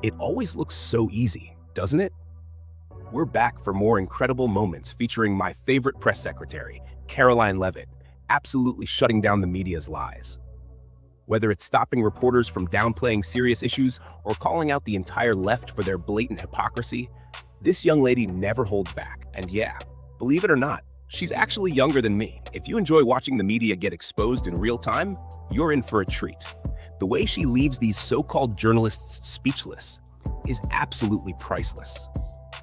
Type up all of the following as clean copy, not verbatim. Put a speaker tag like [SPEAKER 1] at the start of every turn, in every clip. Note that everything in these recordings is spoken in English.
[SPEAKER 1] It always looks so easy, doesn't it? We're back for more incredible moments featuring my favorite press secretary, Karoline Leavitt, absolutely shutting down the media's lies. Whether it's stopping reporters from downplaying serious issues or calling out the entire left for their blatant hypocrisy, this young lady never holds back. And yeah, believe it or not, she's actually younger than me. If you enjoy watching the media get exposed in real time, you're in for a treat. The way she leaves these so-called journalists speechless is absolutely priceless.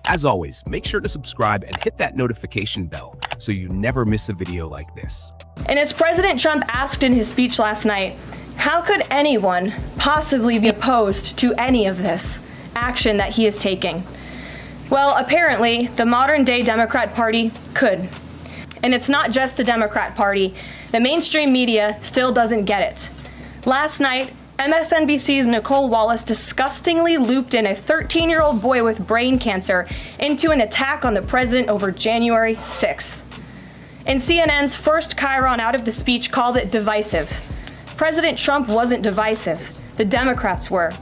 [SPEAKER 1] As always, make sure to subscribe and hit that notification bell so you never miss a video like this.
[SPEAKER 2] And as President Trump asked in his speech last night, how could anyone possibly be opposed to any of this action that he is taking? Well, apparently, the modern-day Democrat Party could. And it's not just the Democrat Party. The mainstream media still doesn't get it. Last night, MSNBC's Nicole Wallace disgustingly looped in a 13-year-old boy with brain cancer into an attack on the president over January 6th. And CNN's first chyron out of the speech called it divisive. President Trump wasn't divisive. The Democrats were.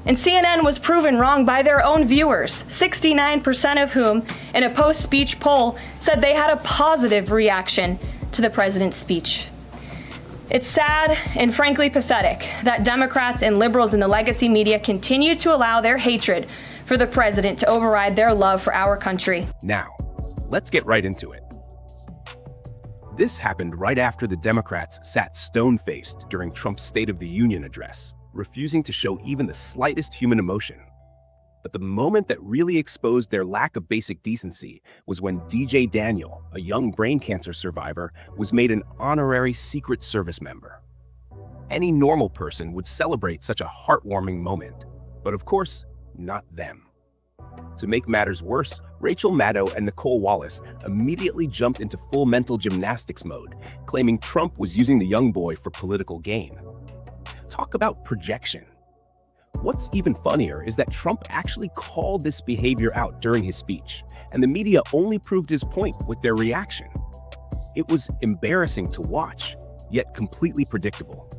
[SPEAKER 2] And CNN was proven wrong by their own viewers, 69% of whom, in a post-speech poll, said they had a positive reaction to the president's speech. It's sad and frankly pathetic that Democrats and liberals in the legacy media continue to allow their hatred for the president to override their love for our country.
[SPEAKER 1] Now, let's get right into it. This happened right after the Democrats sat stone-faced during Trump's State of the Union address, refusing to show even the slightest human emotion. But the moment that really exposed their lack of basic decency was when DJ Daniel, a young brain cancer survivor, was made an honorary Secret Service member. Any normal person would celebrate such a heartwarming moment, but of course, not them. To make matters worse, Rachel Maddow and Nicole Wallace immediately jumped into full mental gymnastics mode, claiming Trump was using the young boy for political gain. Talk about projection. What's even funnier is that Trump actually called this behavior out during his speech, and the media only proved his point with their reaction. It was embarrassing to watch, yet completely predictable.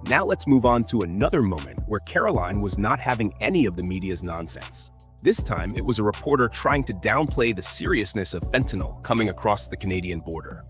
[SPEAKER 1] Now let's move on to another moment where Karoline was not having any of the media's nonsense. This time, it was a reporter trying to downplay the seriousness of fentanyl coming across the Canadian border.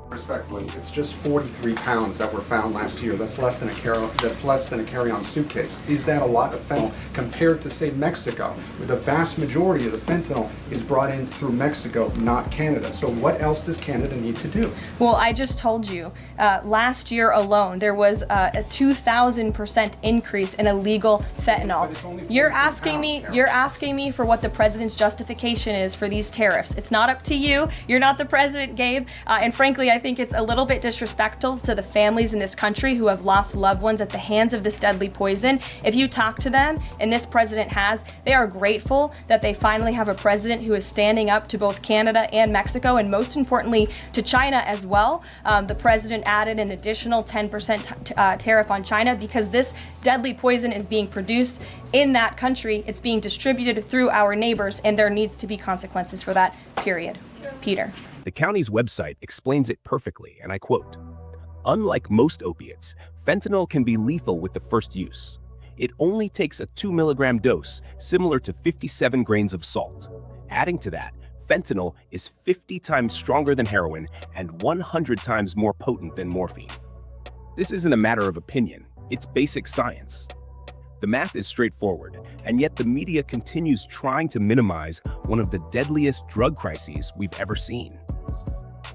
[SPEAKER 3] Respectfully, it's just 43 pounds that were found last year. That's less than a carry-on suitcase. Is that a lot of fentanyl compared to, say, Mexico, where the vast majority of the fentanyl is brought in through Mexico, not Canada? So what else does Canada need to do?
[SPEAKER 2] Well, I just told you, last year alone, there was a 2,000% increase in illegal fentanyl. You're asking me for what the president's justification is for these tariffs. It's not up to you. You're not the president, Gabe. And frankly, I think it's a little bit disrespectful to the families in this country who have lost loved ones at the hands of this deadly poison. If you talk to them, and this president has, they are grateful that they finally have a president who is standing up to both Canada and Mexico, and most importantly, to China as well. The president added an additional 10% tariff on China because this deadly poison is being produced in that country. It's being distributed through our neighbors, and there needs to be consequences for that, period. Peter.
[SPEAKER 1] The county's website explains it perfectly, and I quote, "Unlike most opiates, fentanyl can be lethal with the first use. It only takes a 2-milligram dose, similar to 57 grains of salt. Adding to that, fentanyl is 50 times stronger than heroin and 100 times more potent than morphine. This isn't a matter of opinion, it's basic science." The math is straightforward, and yet the media continues trying to minimize one of the deadliest drug crises we've ever seen.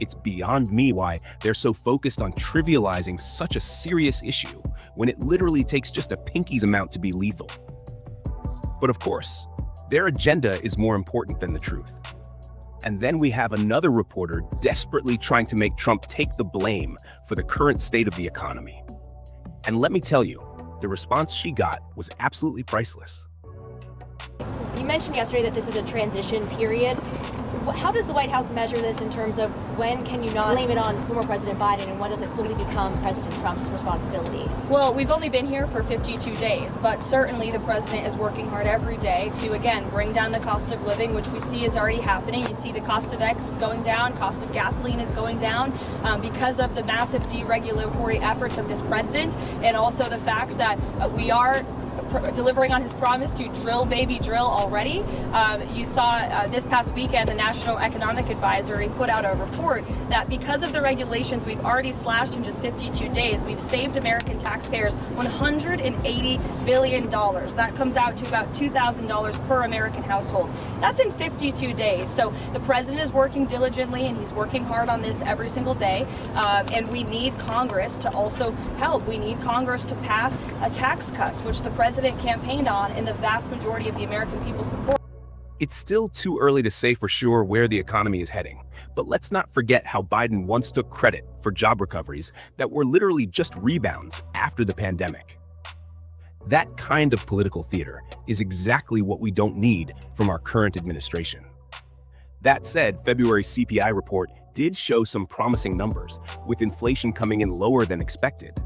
[SPEAKER 1] It's beyond me why they're so focused on trivializing such a serious issue when it literally takes just a pinky's amount to be lethal. But of course, their agenda is more important than the truth. And then we have another reporter desperately trying to make Trump take the blame for the current state of the economy. And let me tell you, the response she got was absolutely priceless.
[SPEAKER 4] You mentioned yesterday that this is a transition period. How does the White House measure this in terms of when can you not blame it on former President Biden and when does it fully become President Trump's responsibility?
[SPEAKER 2] Well, we've only been here for 52 days, but certainly the president is working hard every day to, again, bring down the cost of living, which we see is already happening. You see the cost of eggs is going down, cost of gasoline is going down because of the massive deregulatory efforts of this president, and also the fact that we are delivering on his promise to drill, baby, drill already. You saw this past weekend, the National Economic Advisory put out a report that because of the regulations we've already slashed in just 52 days, we've saved American taxpayers $180 billion. That comes out to about $2,000 per American household. That's in 52 days. So the president is working diligently, and he's working hard on this every single day. And we need Congress to also help. We need Congress to pass tax cuts, which the president campaigned on and the vast majority of the American people support.
[SPEAKER 1] It's still too early to say for sure where the economy is heading, but let's not forget how Biden once took credit for job recoveries that were literally just rebounds after the pandemic. That kind of political theater is exactly what we don't need from our current administration. That said, February's CPI report did show some promising numbers, with inflation coming in lower than expected.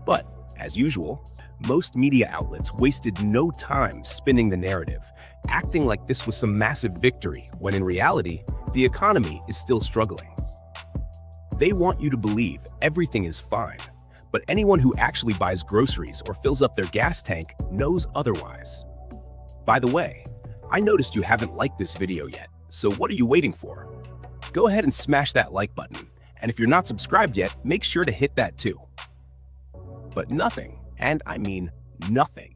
[SPEAKER 1] But, as usual, most media outlets wasted no time spinning the narrative, acting like this was some massive victory, when in reality, the economy is still struggling. They want you to believe everything is fine, but anyone who actually buys groceries or fills up their gas tank knows otherwise. By the way, I noticed you haven't liked this video yet, so what are you waiting for? Go ahead and smash that like button, and if you're not subscribed yet, make sure to hit that too. But nothing, and I mean nothing,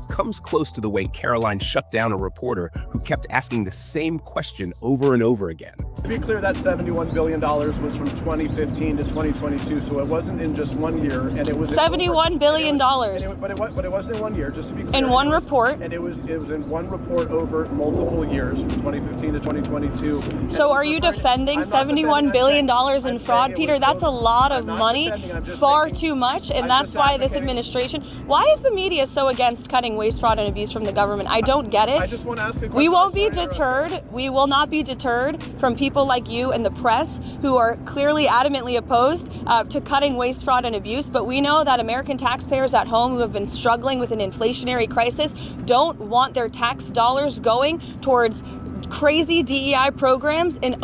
[SPEAKER 1] comes close to the way Karoline shut down a reporter who kept asking the same question over and over again.
[SPEAKER 5] To be clear, that $71 billion was from 2015 to 2022, so it wasn't in just 1 year, and it was
[SPEAKER 2] $71 billion.
[SPEAKER 5] But it wasn't in 1 year, just to be clear.
[SPEAKER 2] In one report.
[SPEAKER 5] And it was in one report over multiple years, from 2015 to 2022.
[SPEAKER 2] So are you defending $71 billion in fraud, Peter? That's a lot of money, far too much, and that's why this administration... Why is the media so against cutting waste, fraud, and abuse from the government? I don't get it.
[SPEAKER 5] I just want to ask a question.
[SPEAKER 2] We won't be deterred. We will not be deterred from people like you and the press who are clearly adamantly opposed to cutting waste, fraud, and abuse. But we know that American taxpayers at home who have been struggling with an inflationary crisis don't want their tax dollars going towards crazy DEI programs in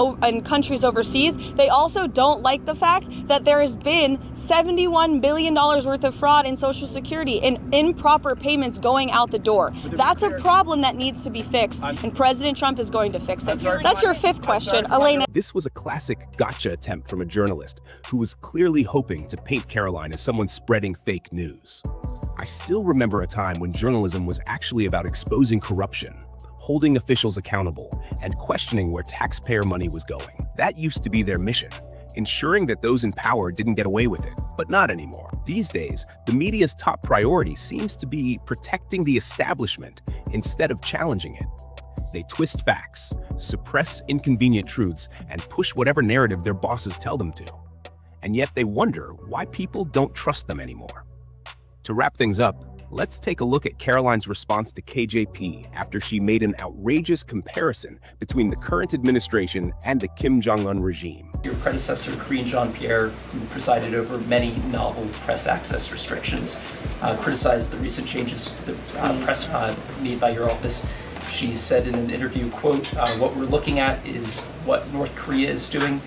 [SPEAKER 2] countries overseas. They also don't like the fact that there has been $71 billion worth of fraud in Social Security and improper payments going out the door. That's a problem that needs to be fixed, and President Trump is going to fix it. That's your fifth question. Elena.
[SPEAKER 1] This was a classic gotcha attempt from a journalist who was clearly hoping to paint Karoline as someone spreading fake news. I still remember a time when journalism was actually about exposing corruption, holding officials accountable, and questioning where taxpayer money was going. That used to be their mission, ensuring that those in power didn't get away with it, but not anymore. These days, the media's top priority seems to be protecting the establishment instead of challenging it. They twist facts, suppress inconvenient truths, and push whatever narrative their bosses tell them to. And yet they wonder why people don't trust them anymore. To wrap things up, let's take a look at Karoline's response to KJP after she made an outrageous comparison between the current administration and the Kim Jong-un regime.
[SPEAKER 6] Your predecessor, Karine Jean-Pierre, who presided over many novel press access restrictions, criticized the recent changes to the press made by your office. She said in an interview, quote, "What we're looking at is what North Korea is doing."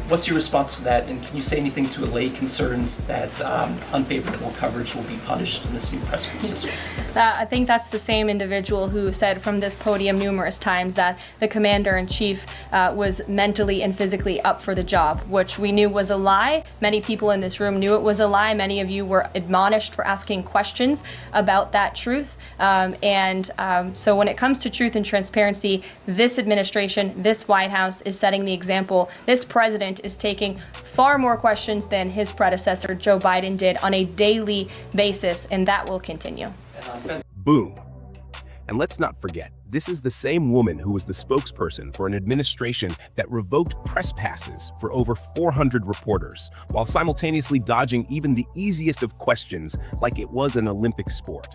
[SPEAKER 6] What's your response to that, and can you say anything to allay concerns that unfavorable coverage will be punished in this new press system?
[SPEAKER 2] I think that's the same individual who said from this podium numerous times that the commander-in-chief was mentally and physically up for the job, which we knew was a lie. Many people in this room knew it was a lie. Many of you were admonished for asking questions about that truth. So when it comes to truth and transparency, this administration, this White House is setting the example. This president is taking far more questions than his predecessor, Joe Biden, did on a daily basis, and that will continue.
[SPEAKER 1] Boom. And let's not forget, this is the same woman who was the spokesperson for an administration that revoked press passes for over 400 reporters, while simultaneously dodging even the easiest of questions like it was an Olympic sport.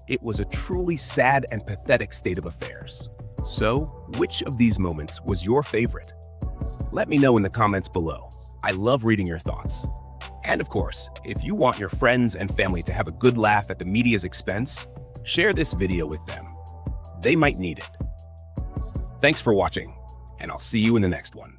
[SPEAKER 1] It was a truly sad and pathetic state of affairs. So, which of these moments was your favorite? Let me know in the comments below. I love reading your thoughts. And of course, if you want your friends and family to have a good laugh at the media's expense, share this video with them. They might need it. Thanks for watching, and I'll see you in the next one.